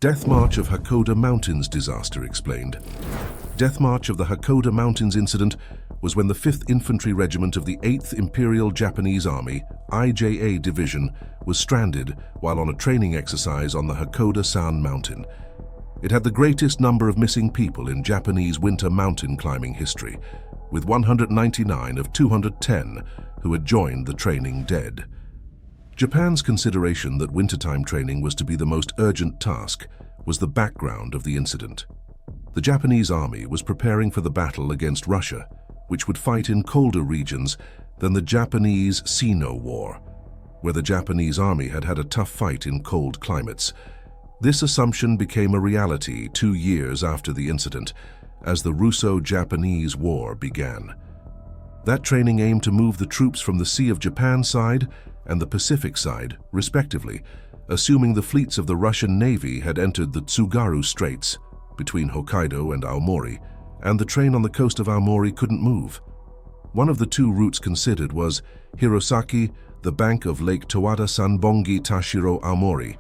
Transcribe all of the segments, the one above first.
Death March of Hakkoda Mountains Disaster explained. Death March of the Hakkoda Mountains incident was when the 5th Infantry Regiment of the 8th Imperial Japanese Army, IJA Division, was stranded while on a training exercise on the Hakkoda Sound Mountain. It had the greatest number of missing people in Japanese winter mountain climbing history, with 199 of 210 who had joined the training dead. Japan's consideration that wintertime training was to be the most urgent task was the background of the incident. The Japanese army was preparing for the battle against Russia, which would fight in colder regions than the Japanese Sino War, where the Japanese army had had a tough fight in cold climates. This assumption became a reality 2 years after the incident, as the Russo-Japanese War began. That training aimed to move the troops from the Sea of Japan side and the Pacific side, respectively, assuming the fleets of the Russian Navy had entered the Tsugaru Straits between Hokkaido and Aomori, and the train on the coast of Aomori couldn't move. One of the two routes considered was Hirosaki, the bank of Lake Towada Sanbongi Tashiro Aomori,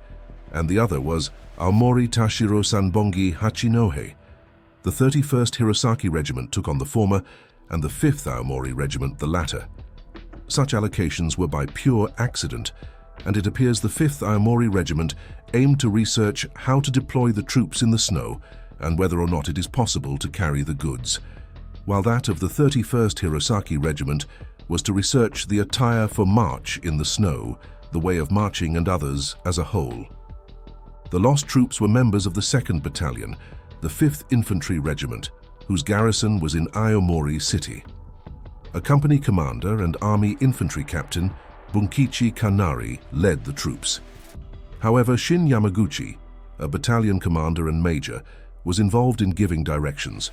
and the other was Aomori Tashiro Sanbongi Hachinohe. The 31st Hirosaki Regiment took on the former, and the 5th Aomori Regiment the latter. Such allocations were by pure accident, and it appears the 5th Aomori Regiment aimed to research how to deploy the troops in the snow and whether or not it is possible to carry the goods, while that of the 31st Hirosaki Regiment was to research the attire for march in the snow, the way of marching and others as a whole. The lost troops were members of the 2nd Battalion, the 5th Infantry Regiment, whose garrison was in Aomori City. A company commander and army infantry captain, Bunkichi Kanari, led the troops. However, Shin Yamaguchi, a battalion commander and major, was involved in giving directions.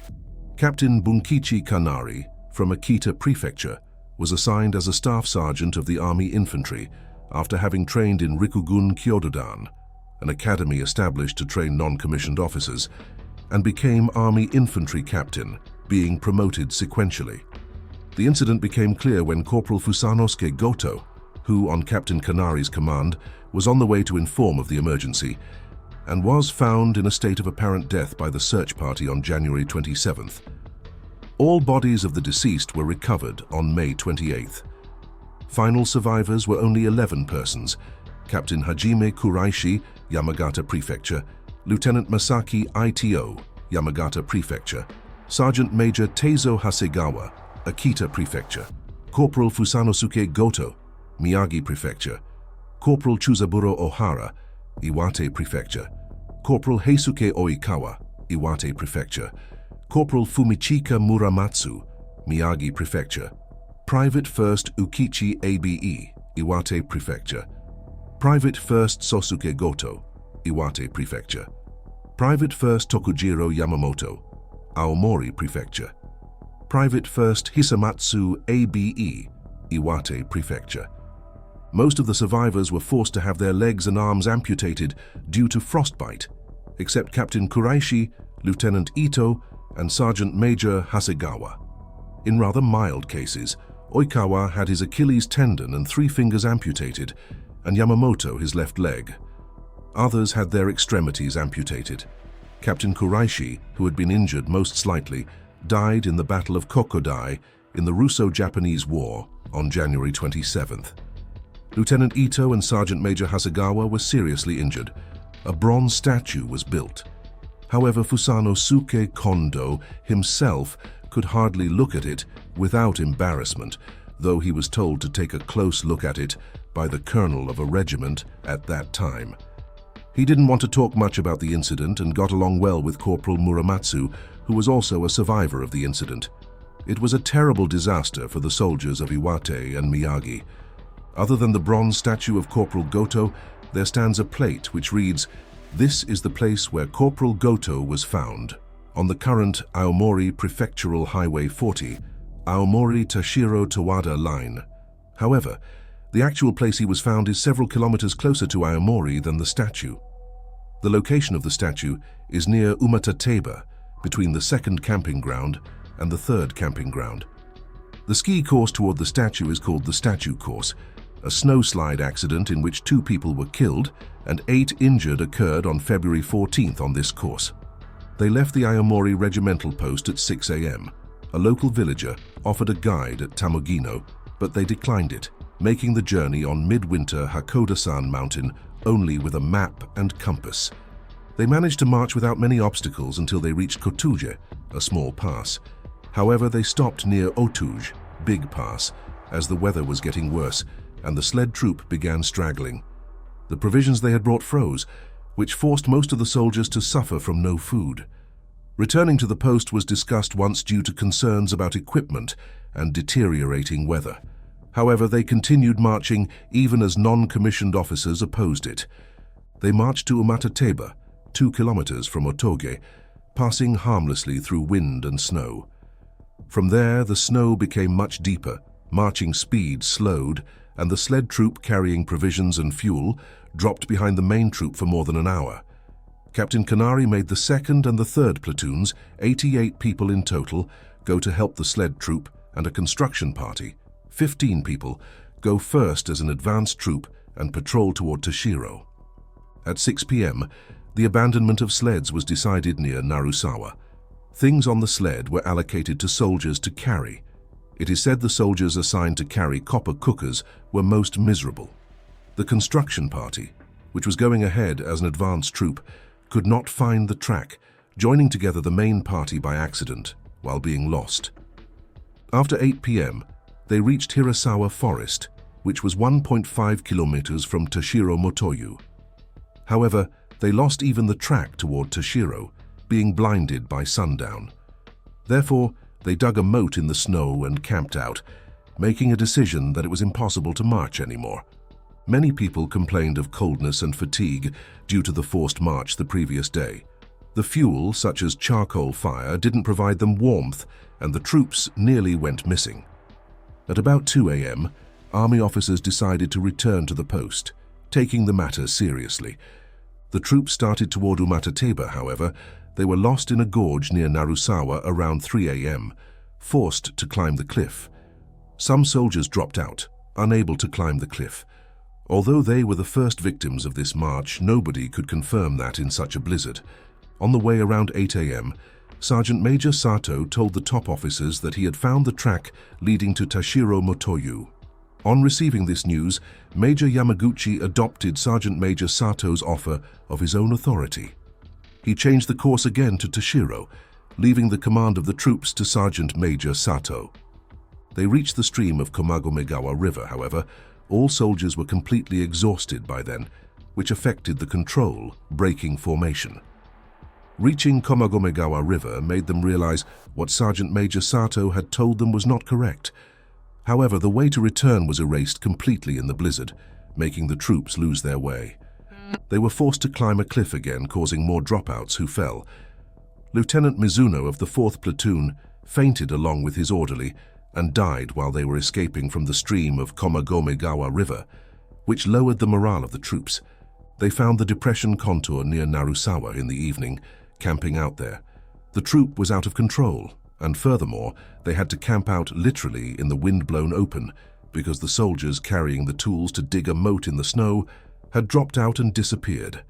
Captain Bunkichi Kanari, from Akita Prefecture, was assigned as a staff sergeant of the army infantry after having trained in Rikugun Kyododan, an academy established to train non-commissioned officers, and became army infantry captain, being promoted sequentially. The incident became clear when Corporal Fusanosuke Goto, who, on Captain Kanari's command, was on the way to inform of the emergency, and was found in a state of apparent death by the search party on January 27th. All bodies of the deceased were recovered on May 28th. Final survivors were only 11 persons: Captain Hajime Kuraishi, Yamagata Prefecture; Lieutenant Masaki Ito, Yamagata Prefecture; Sergeant Major Teizo Hasegawa, Akita Prefecture; Corporal Fusanosuke Goto, Miyagi Prefecture; Corporal Chuzaburo Ohara, Iwate Prefecture; Corporal Heisuke Oikawa, Iwate Prefecture; Corporal Fumichika Muramatsu, Miyagi Prefecture; Private 1st Ukichi ABE, Iwate Prefecture; Private 1st Sosuke Goto, Iwate Prefecture; Private 1st Tokujiro Yamamoto, Aomori Prefecture; Private 1st Hisamatsu ABE, Iwate Prefecture. Most of the survivors were forced to have their legs and arms amputated due to frostbite, except Captain Kuraishi, Lieutenant Ito, and Sergeant Major Hasegawa. In rather mild cases, Oikawa had his Achilles tendon and 3 fingers amputated, and Yamamoto his left leg. Others had their extremities amputated. Captain Kuraishi, who had been injured most slightly, died in the Battle of Kokodai in the Russo-Japanese War on January 27th. Lieutenant Ito and Sergeant Major Hasegawa were seriously injured. A bronze statue was built. However, Fusanosuke Kondo himself could hardly look at it without embarrassment, though he was told to take a close look at it by the colonel of a regiment at that time. He didn't want to talk much about the incident and got along well with Corporal Muramatsu, who was also a survivor of the incident. It was a terrible disaster for the soldiers of Iwate and Miyagi. Other than the bronze statue of Corporal Goto, there stands a plate which reads, "This is the place where Corporal Goto was found," on the current Aomori Prefectural Highway 40, Aomori Tashiro Towada line. However, the actual place he was found is several kilometers closer to Aomori than the statue. The location of the statue is near Umatateba, between the 2nd camping ground and the 3rd camping ground. The ski course toward the statue is called the Statue Course, A snowslide accident in which 2 people were killed and 8 injured occurred on February 14th on this course. They left the Aomori regimental post at 6 a.m. A local villager offered a guide at Tamogino, but they declined it, making the journey on midwinter Hakkoda Mountain only with a map and compass. They managed to march without many obstacles until they reached Kotuje, a small pass. However, they stopped near Otuj, Big Pass, as the weather was getting worse and the sled troop began straggling. The provisions they had brought froze, which forced most of the soldiers to suffer from no food. Returning to the post was discussed once due to concerns about equipment and deteriorating weather. However, they continued marching even as non-commissioned officers opposed it. They marched to Umatateba, 2 kilometers from Otoge, passing harmlessly through wind and snow. From there, the snow became much deeper, marching speed slowed, and the sled troop carrying provisions and fuel dropped behind the main troop for more than an hour. Captain Kanari made the 2nd and the 3rd platoons, 88 people in total, go to help the sled troop, and a construction party, 15 people, go first as an advanced troop and patrol toward Toshiro. At 6 p.m., the abandonment of sleds was decided near Narusawa. Things on the sled were allocated to soldiers to carry. It is said the soldiers assigned to carry copper cookers were most miserable. The construction party, which was going ahead as an advanced troop, could not find the track, joining together the main party by accident while being lost. After 8 p.m., they reached Hirasawa Forest, which was 1.5 kilometers from Toshiro Motoyu. However, they lost even the track toward Toshiro, being blinded by sundown. Therefore, they dug a moat in the snow and camped out, making a decision that it was impossible to march anymore. Many people complained of coldness and fatigue due to the forced march the previous day. The fuel, such as charcoal fire, didn't provide them warmth, and the troops nearly went missing. At about 2 a.m., army officers decided to return to the post, taking the matter seriously. The troops started toward Umatateba, however. They were lost in a gorge near Narusawa around 3 a.m., forced to climb the cliff. Some soldiers dropped out, unable to climb the cliff. Although they were the first victims of this march, nobody could confirm that in such a blizzard. On the way around 8 a.m., Sergeant Major Sato told the top officers that he had found the track leading to Toshiro Motoyu. On receiving this news, Major Yamaguchi adopted Sergeant Major Sato's offer of his own authority. He changed the course again to Toshiro, leaving the command of the troops to Sergeant Major Sato. They reached the stream of Komagomegawa River, however. All soldiers were completely exhausted by then, which affected the control, breaking formation. Reaching Komagomegawa River made them realize what Sergeant Major Sato had told them was not correct. However, the way to return was erased completely in the blizzard, making the troops lose their way. They were forced to climb a cliff again, causing more dropouts who fell. Lieutenant Mizuno of the 4th Platoon fainted along with his orderly and died while they were escaping from the stream of Komagomegawa River, which lowered the morale of the troops. They found the depression contour near Narusawa in the evening, camping out there. The troop was out of control, and furthermore, they had to camp out literally in the wind-blown open because the soldiers carrying the tools to dig a moat in the snow had dropped out and disappeared.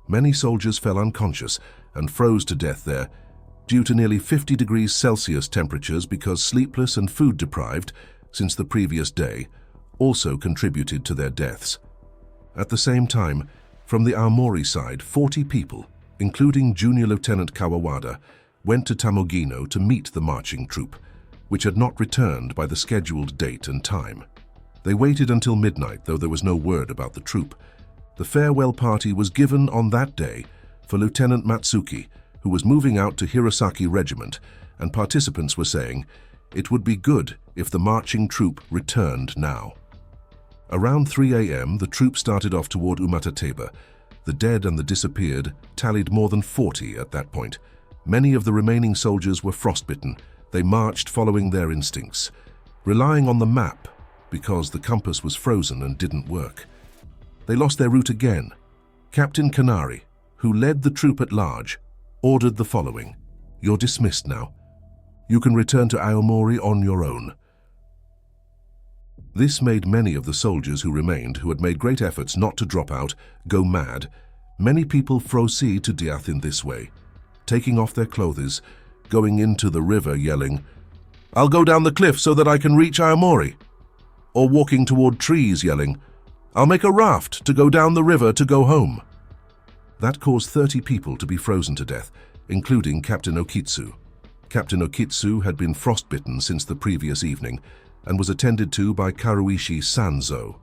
Many soldiers fell unconscious and froze to death there due to nearly 50 degrees Celsius temperatures because sleepless and food deprived since the previous day also contributed to their deaths. At the same time, from the Aomori side, 40 people, including Junior Lieutenant Kawawada, went to Tamogino to meet the marching troop, which had not returned by the scheduled date and time. They waited until midnight, though there was no word about the troop. The farewell party was given on that day for Lieutenant Matsuki, who was moving out to Hirosaki Regiment, and participants were saying, "It would be good if the marching troop returned now." Around 3 a.m., the troop started off toward Umatateba. The dead and the disappeared tallied more than 40 at that point. Many of the remaining soldiers were frostbitten. They marched following their instincts, relying on the map because the compass was frozen and didn't work. They lost their route again. Captain Kanari, who led the troop at large, ordered the following: "You're dismissed now. You can return to Aomori on your own." This made many of the soldiers who remained, who had made great efforts not to drop out, go mad. Many people froze to death in this way, taking off their clothes, going into the river yelling, "I'll go down the cliff so that I can reach Aomori," or walking toward trees yelling, "I'll make a raft to go down the river to go home." That caused 30 people to be frozen to death, including Captain Okitsu. Captain Okitsu had been frostbitten since the previous evening and was attended to by Karuishi Sanzo.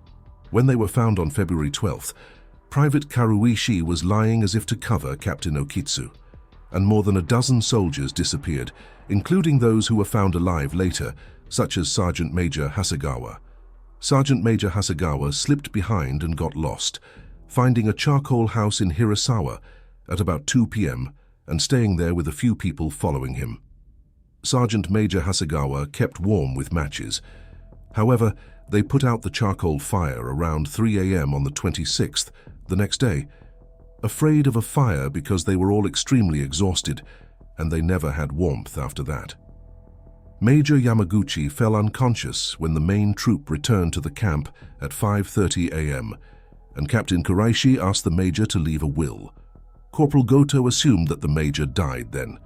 When they were found on February 12th, Private Karuishi was lying as if to cover Captain Okitsu, and more than a dozen soldiers disappeared, including those who were found alive later, such as Sergeant Major Hasegawa. Sergeant Major Hasegawa slipped behind and got lost, finding a charcoal house in Hirasawa at about 2 p.m. and staying there with a few people following him. Sergeant Major Hasegawa kept warm with matches. However, they put out the charcoal fire around 3 a.m. on the 26th, the next day, afraid of a fire because they were all extremely exhausted, and they never had warmth after that. Major Yamaguchi fell unconscious when the main troop returned to the camp at 5:30 a.m., and Captain Kuraishi asked the major to leave a will. Corporal Goto assumed that the major died then.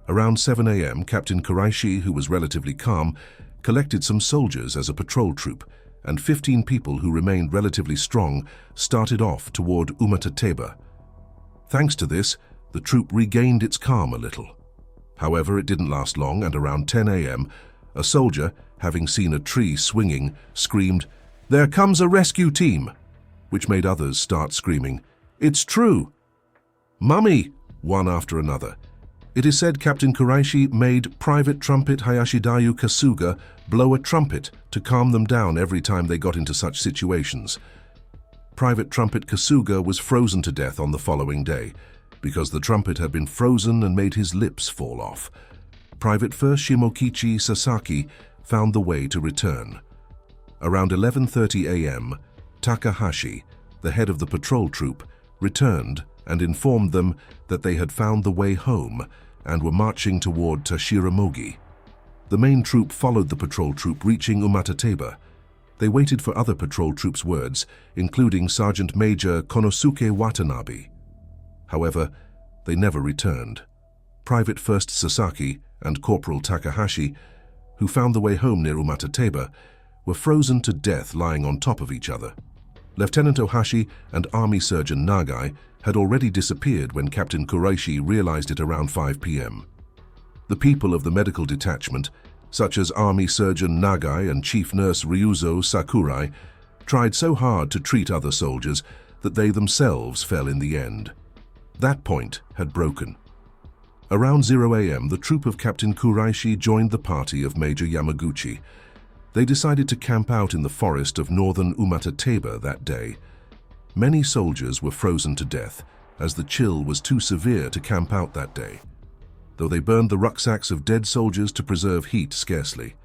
Around 7 a.m., Captain Kuraishi, who was relatively calm, collected some soldiers as a patrol troop, and 15 people who remained relatively strong started off toward Umatateba. Thanks to this, the troop regained its calm a little. However, it didn't last long, and around 10 a.m., a soldier, having seen a tree swinging, screamed, "There comes a rescue team!" which made others start screaming, "It's true!" "Mummy!" one after another. It is said Captain Kuraishi made Private Trumpet Hayashidayu Kasuga blow a trumpet to calm them down every time they got into such situations. Private Trumpet Kasuga was frozen to death on the following day, because the trumpet had been frozen and made his lips fall off. Private First Shimokichi Sasaki found the way to return. Around 11:30 a.m., Takahashi, the head of the patrol troop, returned and informed them that they had found the way home and were marching toward Tashiramogi. The main troop followed the patrol troop, reaching Umatateba. They waited for other patrol troops' words, including Sergeant Major Konosuke Watanabe. However, they never returned. Private First Sasaki and Corporal Takahashi, who found the way home near Umatateba, were frozen to death lying on top of each other. Lieutenant Ohashi and Army Surgeon Nagai had already disappeared when Captain Kuraishi realized it around 5 p.m. The people of the medical detachment, such as Army Surgeon Nagai and Chief Nurse Ryuzo Sakurai, tried so hard to treat other soldiers that they themselves fell in the end. That point had broken. Around 0 a.m., the troop of Captain Kuraishi joined the party of Major Yamaguchi. They decided to camp out in the forest of northern Umatateba that day. Many soldiers were frozen to death, as the chill was too severe to camp out that day, though they burned the rucksacks of dead soldiers to preserve heat scarcely.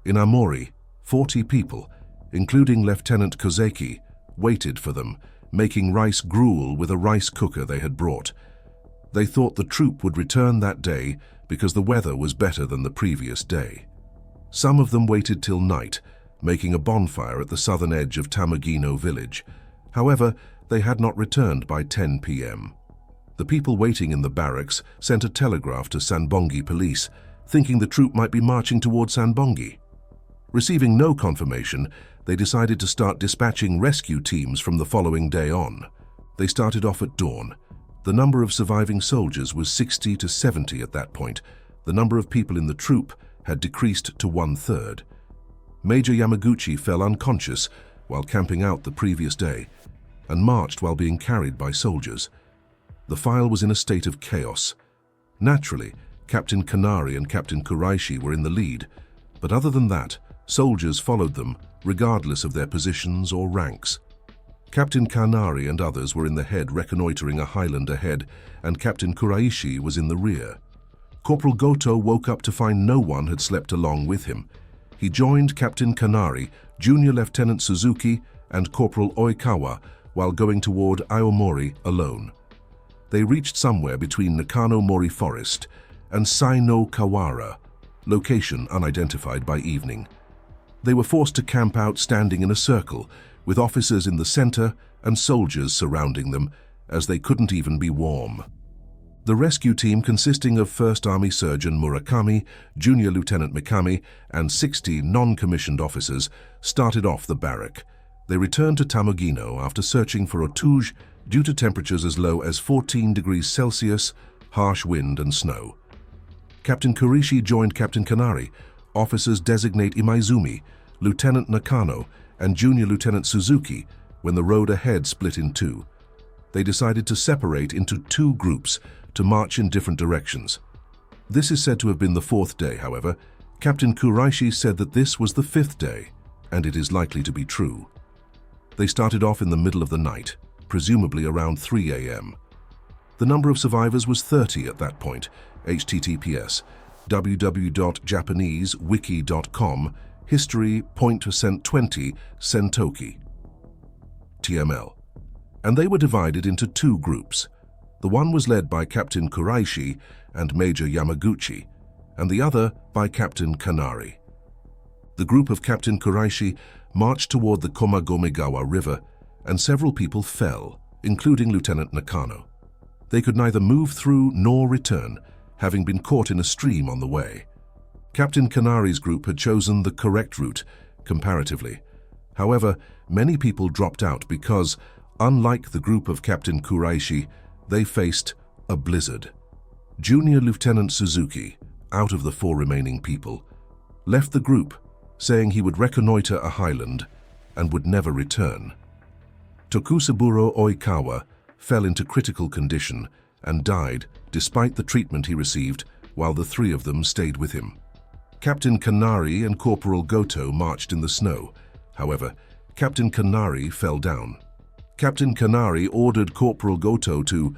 In Aomori, 40 people, including Lieutenant Kozeki, waited for them, making rice gruel with a rice cooker they had brought. They thought the troop would return that day because the weather was better than the previous day. Some of them waited till night, making a bonfire at the southern edge of Tamagino village. However, they had not returned by 10 p.m. The people waiting in the barracks sent a telegraph to Sanbongi police, thinking the troop might be marching toward Sanbongi. Receiving no confirmation, they decided to start dispatching rescue teams from the following day on. They started off at dawn. The number of surviving soldiers was 60 to 70 at that point. The number of people in the troop had decreased to 1/3. Major Yamaguchi fell unconscious while camping out the previous day and marched while being carried by soldiers. The file was in a state of chaos. Naturally, Captain Kanari and Captain Kuraishi were in the lead, but other than that, soldiers followed them, regardless of their positions or ranks. Captain Kanari and others were in the head reconnoitering a highland ahead, and Captain Kuraishi was in the rear. Corporal Goto woke up to find no one had slept along with him. He joined Captain Kanari, Junior Lieutenant Suzuki, and Corporal Oikawa while going toward Aomori alone. They reached somewhere between Nakano Mori Forest and Saino Kawara, location unidentified by evening. They were forced to camp out standing in a circle, with officers in the center and soldiers surrounding them, as they couldn't even be warm. The rescue team, consisting of 1st Army Surgeon Murakami, Junior Lieutenant Mikami, and 60 non-commissioned officers, started off the barrack. They returned to Tamagino after searching for Otouge due to temperatures as low as 14 degrees Celsius, harsh wind and snow. Captain Kurishi joined Captain Kanari. Officers designate Imaizumi, Lieutenant Nakano, and Junior Lieutenant Suzuki when the road ahead split in two. They decided to separate into two groups to march in different directions. This is said to have been the 4th day, however. Captain Kuraishi said that this was the 5th day, and it is likely to be true. They started off in the middle of the night, presumably around 3 a.m. The number of survivors was 30 at that point. https www.japanesewiki.com history .20 Sentoki TML. And they were divided into two groups. The one was led by Captain Kuraishi and Major Yamaguchi, and the other by Captain Kanari. The group of Captain Kuraishi marched toward the Komagomegawa River, and several people fell, including Lieutenant Nakano. They could neither move through nor return, having been caught in a stream on the way. Captain Kanari's group had chosen the correct route, comparatively. However, many people dropped out because, unlike the group of Captain Kuraishi, they faced a blizzard. Junior Lieutenant Suzuki, out of the 4 remaining people, left the group, saying he would reconnoiter a highland and would never return. Tokusaburo Oikawa fell into critical condition and died despite the treatment he received, while the 3 of them stayed with him. Captain Kanari and Corporal Goto marched in the snow. However, Captain Kanari fell down. Captain Kanari ordered Corporal Goto to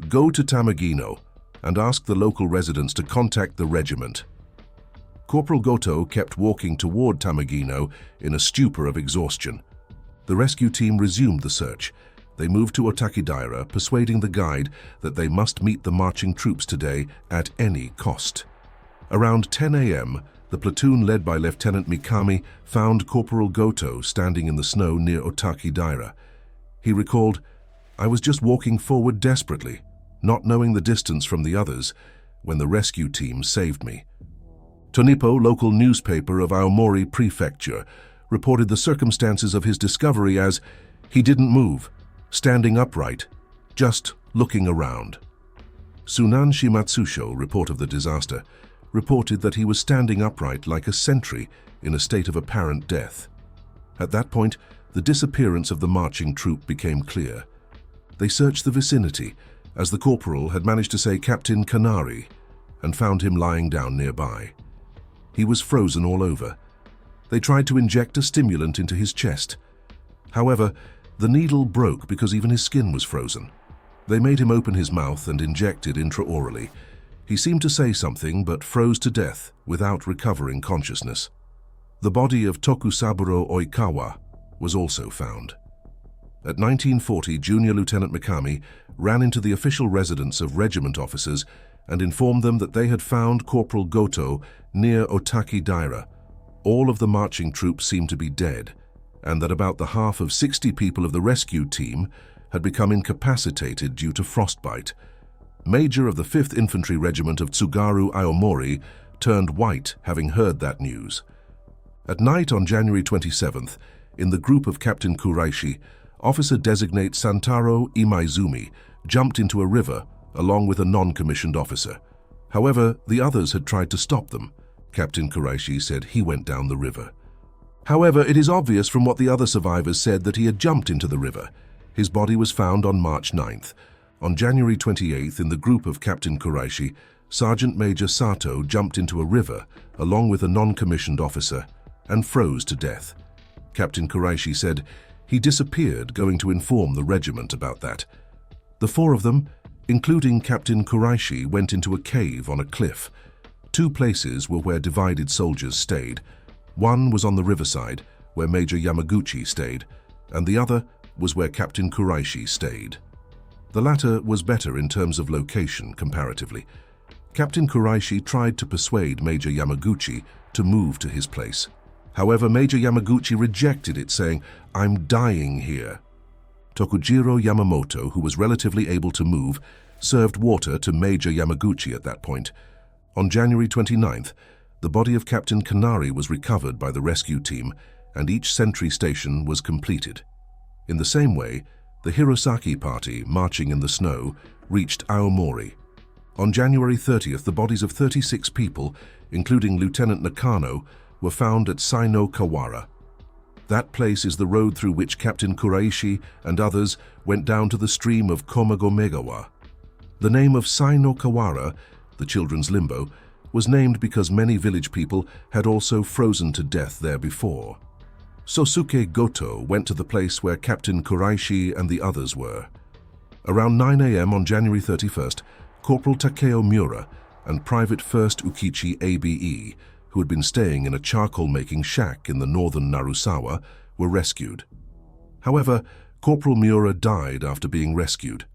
go to Tamagino and ask the local residents to contact the regiment. Corporal Goto kept walking toward Tamagino in a stupor of exhaustion. The rescue team resumed the search. They moved to Otakidaira, persuading the guide that they must meet the marching troops today at any cost. Around 10 a.m., the platoon led by Lieutenant Mikami found Corporal Goto standing in the snow near Otakidaira. He recalled, "I was just walking forward desperately, not knowing the distance from the others, when the rescue team saved me." Tonipo, local newspaper of Aomori Prefecture, reported the circumstances of his discovery as, "He didn't move, standing upright, just looking around." Sunan Shimatsusho, report of the disaster, reported that he was standing upright like a sentry in a state of apparent death. At that point, the disappearance of the marching troop became clear. They searched the vicinity, as the corporal had managed to say Captain Kanari, and found him lying down nearby. He was frozen all over. They tried to inject a stimulant into his chest. However, the needle broke because even his skin was frozen. They made him open his mouth and injected intraorally. He seemed to say something, but froze to death without recovering consciousness. The body of Tokusaburo Oikawa was also found. At 1940, Junior Lieutenant Mikami ran into the official residence of regiment officers and informed them that they had found Corporal Goto near Otakidaira. All of the marching troops seemed to be dead, and that about the half of 60 people of the rescue team had become incapacitated due to frostbite. Major of the 5th Infantry Regiment of Tsugaru Aomori turned white having heard that news. At night on January 27th, in the group of Captain Kuraishi, officer-designate Santaro Imaizumi jumped into a river along with a non-commissioned officer. However, the others had tried to stop them. Captain Kuraishi said he went down the river. However, it is obvious from what the other survivors said that he had jumped into the river. His body was found on March 9th. On January 28th, in the group of Captain Kuraishi, Sergeant Major Sato jumped into a river along with a non-commissioned officer and froze to death. Captain Kuraishi said he disappeared, going to inform the regiment about that. The 4 of them, including Captain Kuraishi, went into a cave on a cliff. 2 places were where divided soldiers stayed. One was on the riverside, where Major Yamaguchi stayed, and the other was where Captain Kuraishi stayed. The latter was better in terms of location, comparatively. Captain Kuraishi tried to persuade Major Yamaguchi to move to his place. However, Major Yamaguchi rejected it, saying, "I'm dying here." Tokujiro Yamamoto, who was relatively able to move, served water to Major Yamaguchi at that point. On January 29th, the body of Captain Kanari was recovered by the rescue team, and each sentry station was completed. In the same way, the Hirosaki party, marching in the snow, reached Aomori. On January 30th, the bodies of 36 people, including Lieutenant Nakano, were found at Saino Kawara. That place is the road through which Captain Kuraishi and others went down to the stream of Komagomegawa. The name of Saino Kawara, the children's limbo, was named because many village people had also frozen to death there before. Sosuke Goto went to the place where Captain Kuraishi and the others were. Around 9 a.m. on January 31st, Corporal Takeo Miura and Private 1st Ukichi ABE, who had been staying in a charcoal-making shack in the northern Narusawa, were rescued. However, Corporal Miura died after being rescued.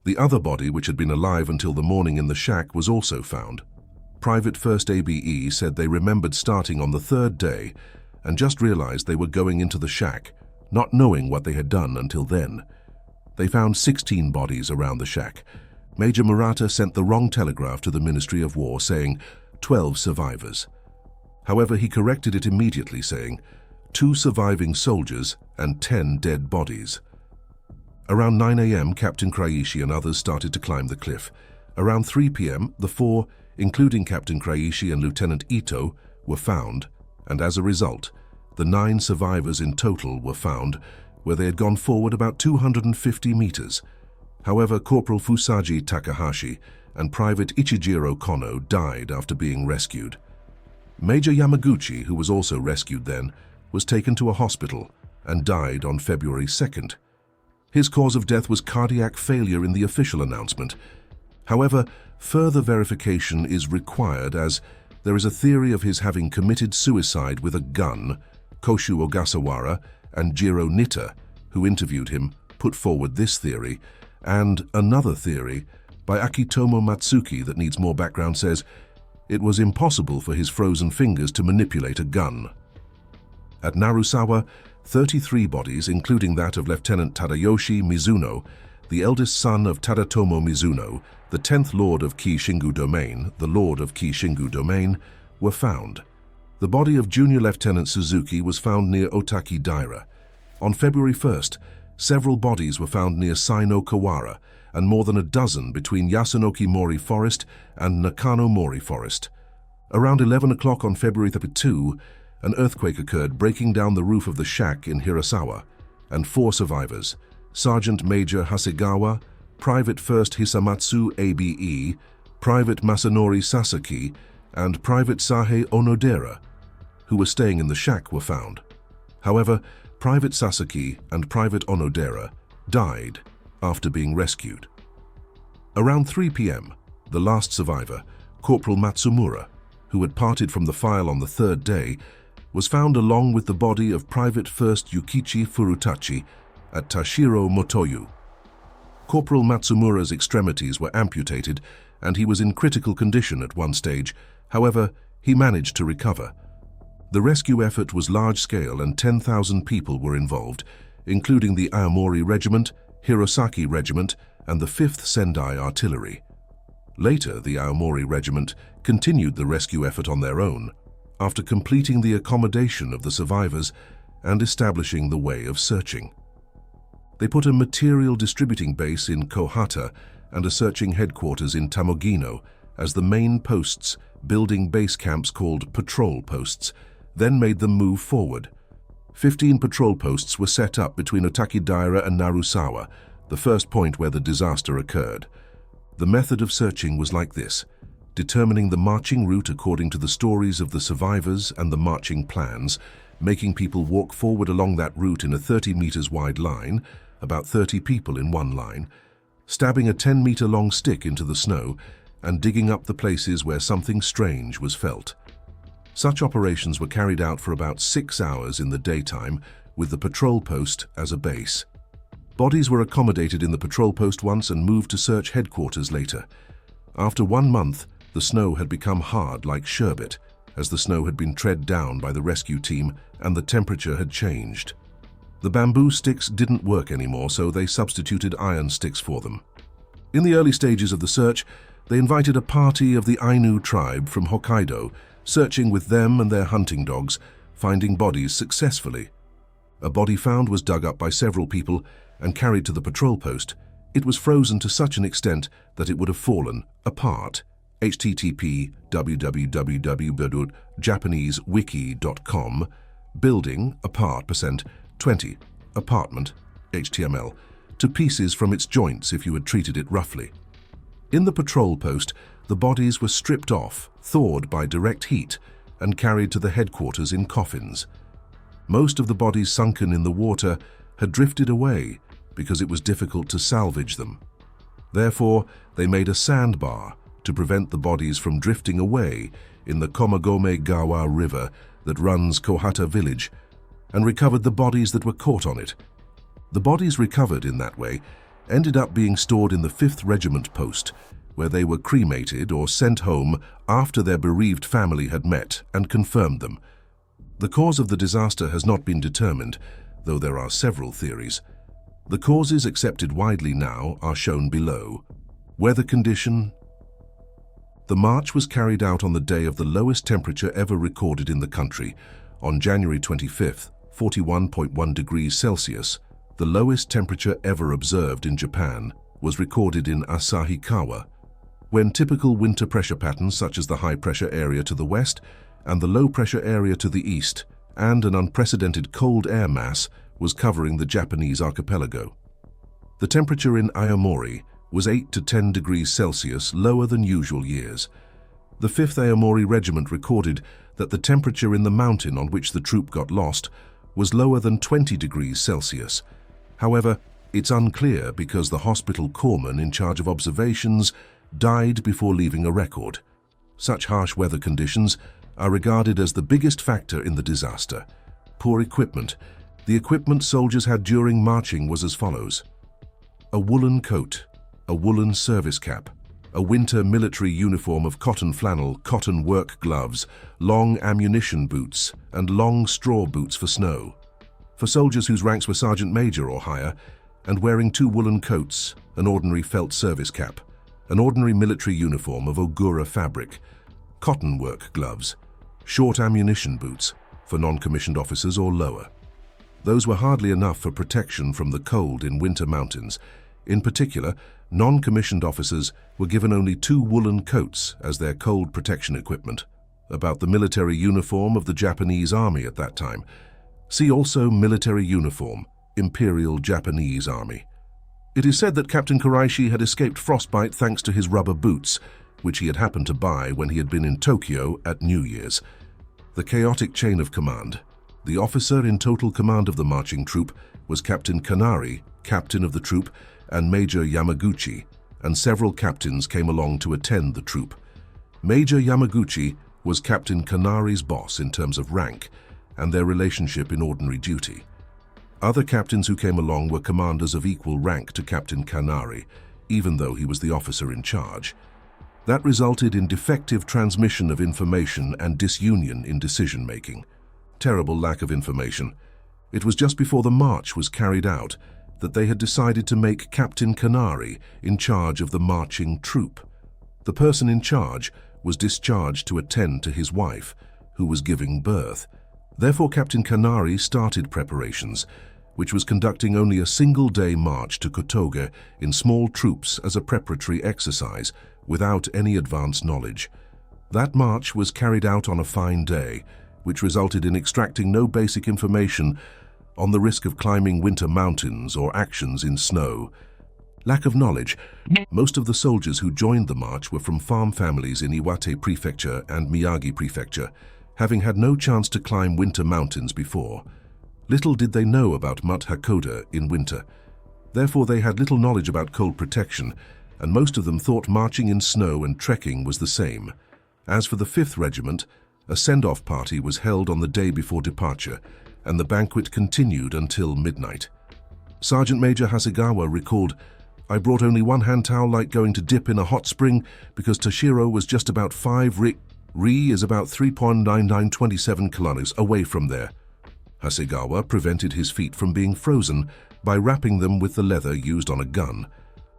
The other body, which had been alive until the morning in the shack, was also found. Private 1st ABE said they remembered starting on the third day and just realized they were going into the shack, not knowing what they had done until then. They found 16 bodies around the shack. Major Murata sent the wrong telegraph to the Ministry of War saying 12 survivors. However, he corrected it immediately, saying 2 surviving soldiers and 10 dead bodies. Around 9 a.m., Captain Kuraishi and others started to climb the cliff. Around 3 p.m., the 4, including Captain Kuraishi and Lieutenant Ito, were found, and as a result, the 9 survivors in total were found, where they had gone forward about 250 meters. However, Corporal Fusaji Takahashi and Private Ichijiro Kono died after being rescued. Major Yamaguchi, who was also rescued then, was taken to a hospital and died on February 2nd. His cause of death was cardiac failure in the official announcement. However, further verification is required as there is a theory of his having committed suicide with a gun. Koshu Ogasawara and Jiro Nitta, who interviewed him, put forward this theory, and another theory by Akitomo Matsuki that needs more background says it was impossible for his frozen fingers to manipulate a gun. At Narusawa, 33 bodies, including that of Lieutenant Tadayoshi Mizuno, the eldest son of Tadatomo Mizuno, the 10th Lord of Kishingu Domain, the Lord of Kishingu Domain, were found. The body of Junior Lieutenant Suzuki was found near Otaki Daira. On February 1st, several bodies were found near Saino Kawara, and more than a dozen between Yasunoki Mori Forest and Nakano Mori Forest. Around 11 o'clock on February 2, an earthquake occurred, breaking down the roof of the shack in Hirasawa, and 4 survivors, Sergeant Major Hasegawa, Private 1st Hisamatsu ABE, Private Masanori Sasaki, and Private Sahe Onodera, who were staying in the shack, were found. However, Private Sasaki and Private Onodera died after being rescued. Around 3 p.m., the last survivor, Corporal Matsumura, who had parted from the file on the third day, was found along with the body of Private 1st Yukichi Furutachi at Tashiro Motoyu. Corporal Matsumura's extremities were amputated and he was in critical condition at one stage. However, he managed to recover. The rescue effort was large-scale and 10,000 people were involved, including the Aomori Regiment, Hirosaki Regiment, and the 5th Sendai Artillery. Later, the Aomori Regiment continued the rescue effort on their own, after completing the accommodation of the survivors and establishing the way of searching. They put a material distributing base in Kohata and a searching headquarters in Tamogino as the main posts, building base camps called patrol posts, then made them move forward. 15 patrol posts were set up between Otaki Daira and Narusawa, the first point where the disaster occurred. The method of searching was like this: determining the marching route according to the stories of the survivors and the marching plans, making people walk forward along that route in a 30 meters wide line, about 30 people in one line, stabbing a 10-meter-long stick into the snow, and digging up the places where something strange was felt. Such operations were carried out for about 6 hours in the daytime, with the patrol post as a base. Bodies were accommodated in the patrol post once and moved to search headquarters later. After 1 month, the snow had become hard like sherbet, as the snow had been tread down by the rescue team and the temperature had changed. The bamboo sticks didn't work anymore, so they substituted iron sticks for them. In the early stages of the search, they invited a party of the Ainu tribe from Hokkaido, searching with them and their hunting dogs, finding bodies successfully. A body found was dug up by several people and carried to the patrol post. It was frozen to such an extent that it would have fallen apart. http://www.japanesewiki.com building apart %20 apartment HTML to pieces from its joints if you had treated it roughly. In the patrol post, the bodies were stripped off, thawed by direct heat, and carried to the headquarters in coffins. Most of the bodies sunken in the water had drifted away because it was difficult to salvage them. Therefore, they made a sandbar to prevent the bodies from drifting away in the Komagome-gawa River that runs Kohata village, and recovered the bodies that were caught on it. The bodies recovered in that way ended up being stored in the 5th Regiment post, where they were cremated or sent home after their bereaved family had met and confirmed them. The cause of the disaster has not been determined, though there are several theories. The causes accepted widely now are shown below. Weather condition. The march was carried out on the day of the lowest temperature ever recorded in the country, on January 25th, 41.1 degrees Celsius. The lowest temperature ever observed in Japan was recorded in Asahikawa, when typical winter pressure patterns such as the high-pressure area to the west and the low-pressure area to the east and an unprecedented cold air mass was covering the Japanese archipelago. The temperature in Aomori was 8 to 10 degrees Celsius lower than usual years. The 5th Aomori Regiment recorded that the temperature in the mountain on which the troop got lost was lower than 20 degrees Celsius. However, it's unclear because the hospital corpsman in charge of observations died before leaving a record. Such harsh weather conditions are regarded as the biggest factor in the disaster. Poor equipment. The equipment soldiers had during marching was as follows: a woolen coat, a woolen service cap, a winter military uniform of cotton flannel, cotton work gloves, long ammunition boots, and long straw boots for snow. For soldiers whose ranks were sergeant major or higher, and wearing 2 woolen coats, an ordinary felt service cap, an ordinary military uniform of Ogura fabric, cotton work gloves, short ammunition boots for non-commissioned officers or lower. Those were hardly enough for protection from the cold in winter mountains. In particular, non-commissioned officers were given only 2 woolen coats as their cold protection equipment, about the military uniform of the Japanese Army at that time. See also military uniform, Imperial Japanese Army. It is said that Captain Kuraishi had escaped frostbite thanks to his rubber boots, which he had happened to buy when he had been in Tokyo at New Year's. The chaotic chain of command. The officer in total command of the marching troop was Captain Kanari, captain of the troop, and Major Yamaguchi, and several captains came along to attend the troop. Major Yamaguchi was Captain Kanari's boss in terms of rank and their relationship in ordinary duty. Other captains who came along were commanders of equal rank to Captain Kanari, even though he was the officer in charge. That resulted in defective transmission of information and disunion in decision-making. Terrible lack of information. It was just before the march was carried out that they had decided to make Captain Kanari in charge of the marching troop. The person in charge was discharged to attend to his wife, who was giving birth. Therefore, Captain Kanari started preparations, which was conducting only a single-day march to Kotoge in small troops as a preparatory exercise, without any advance knowledge. That march was carried out on a fine day, which resulted in extracting no basic information on the risk of climbing winter mountains or actions in snow. Lack of knowledge. Most of the soldiers who joined the march were from farm families in Iwate Prefecture and Miyagi Prefecture, having had no chance to climb winter mountains before. Little did they know about Mount Hakkoda in winter. Therefore, they had little knowledge about cold protection, and most of them thought marching in snow and trekking was the same. As for the 5th Regiment, a send-off party was held on the day before departure, and the banquet continued until midnight. Sergeant Major Hasegawa recalled, "I brought only 1 hand towel like going to dip in a hot spring because Toshiro was just about 5 Ri is about 3.9927 kilometers away from there. Hasegawa prevented his feet from being frozen by wrapping them with the leather used on a gun.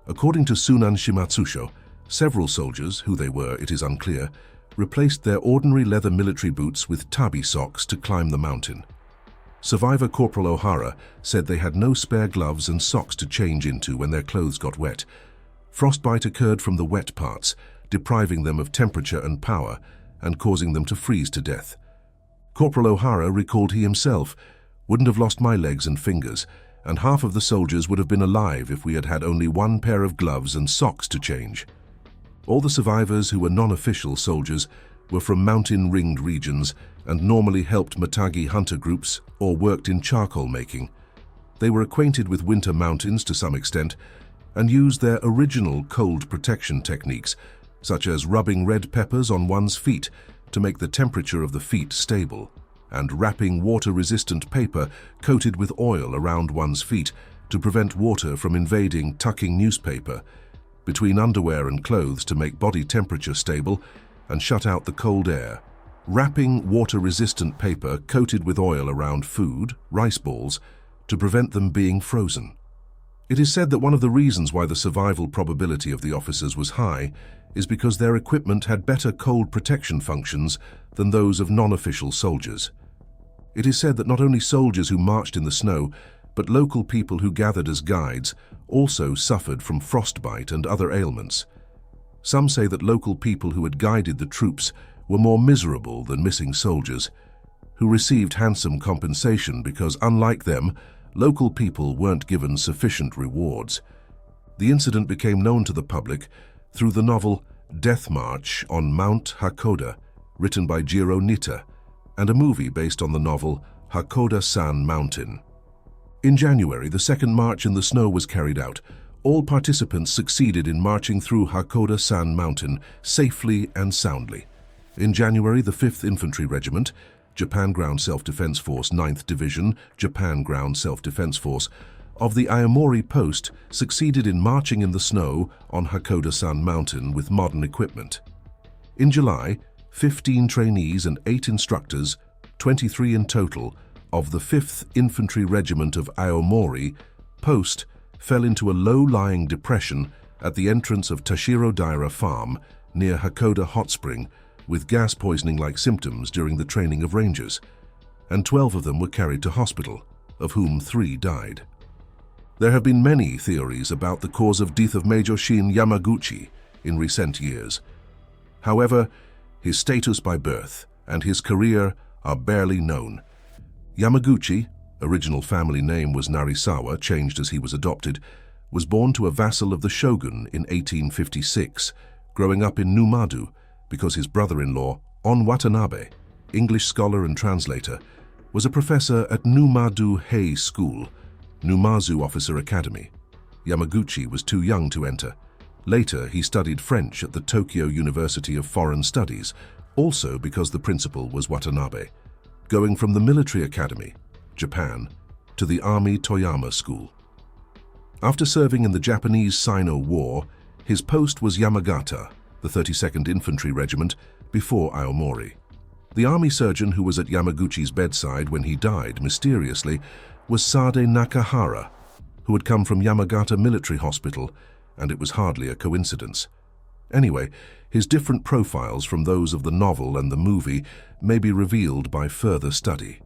According to Sunan Shimatsusho, several soldiers, who they were it is unclear, replaced their ordinary leather military boots with tabi socks to climb the mountain. Survivor Corporal O'Hara said they had no spare gloves and socks to change into when their clothes got wet. Frostbite occurred from the wet parts, depriving them of temperature and power and causing them to freeze to death. Corporal O'Hara recalled he himself wouldn't have lost my legs and fingers, and half of the soldiers would have been alive if we had had only one pair of gloves and socks to change. All the survivors who were non-official soldiers were from mountain-ringed regions and normally helped Matagi hunter groups or worked in charcoal making. They were acquainted with winter mountains to some extent and used their original cold protection techniques, such as rubbing red peppers on one's feet to make the temperature of the feet stable, and wrapping water-resistant paper coated with oil around one's feet to prevent water from invading, tucking newspaper between underwear and clothes to make body temperature stable and shut out the cold air, wrapping water-resistant paper coated with oil around food, rice balls, to prevent them being frozen. It is said that one of the reasons why the survival probability of the officers was high is because their equipment had better cold protection functions than those of non-official soldiers. It is said that not only soldiers who marched in the snow, but local people who gathered as guides also suffered from frostbite and other ailments. Some say that local people who had guided the troops were more miserable than missing soldiers, who received handsome compensation because, unlike them, local people weren't given sufficient rewards. The incident became known to the public through the novel Death March on Mount Hakkoda, written by Jiro Nitta, and a movie based on the novel Hakkoda-san Mountain. In January, the second march in the snow was carried out. All participants succeeded in marching through Hakkoda-san Mountain safely and soundly. In January, the 5th Infantry Regiment, Japan Ground Self-Defense Force 9th Division, Japan Ground Self-Defense Force, of the Aomori Post succeeded in marching in the snow on Hakkoda-san Mountain with modern equipment. In July, 15 trainees and 8 instructors, 23 in total, of the 5th Infantry Regiment of Aomori Post fell into a low-lying depression at the entrance of Tashiro Daira Farm near Hakkoda Hot Spring with gas poisoning-like symptoms during the training of rangers, and 12 of them were carried to hospital, of whom 3 died. There have been many theories about the cause of death of Major Shin Yamaguchi in recent years. However, his status by birth and his career are barely known. Yamaguchi, original family name was Narisawa, changed as he was adopted, was born to a vassal of the shogun in 1856, growing up in Numadu because his brother-in-law, On Watanabe, English scholar and translator, was a professor at Numadu Hei School, Numazu Officer Academy. Yamaguchi was too young to enter. Later, he studied French at the Tokyo University of Foreign Studies, also because the principal was Watanabe, going from the Military Academy, Japan, to the Army Toyama School. After serving in the Japanese-Sino War, his post was Yamagata, the 32nd Infantry Regiment, before Aomori. The army surgeon who was at Yamaguchi's bedside when he died mysteriously was Sade Nakahara, who had come from Yamagata Military Hospital, and it was hardly a coincidence. Anyway, his different profiles from those of the novel and the movie may be revealed by further study.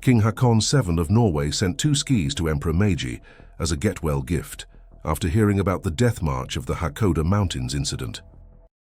King Haakon VII of Norway sent 2 skis to Emperor Meiji as a get-well gift after hearing about the death march of the Hakkoda Mountains incident.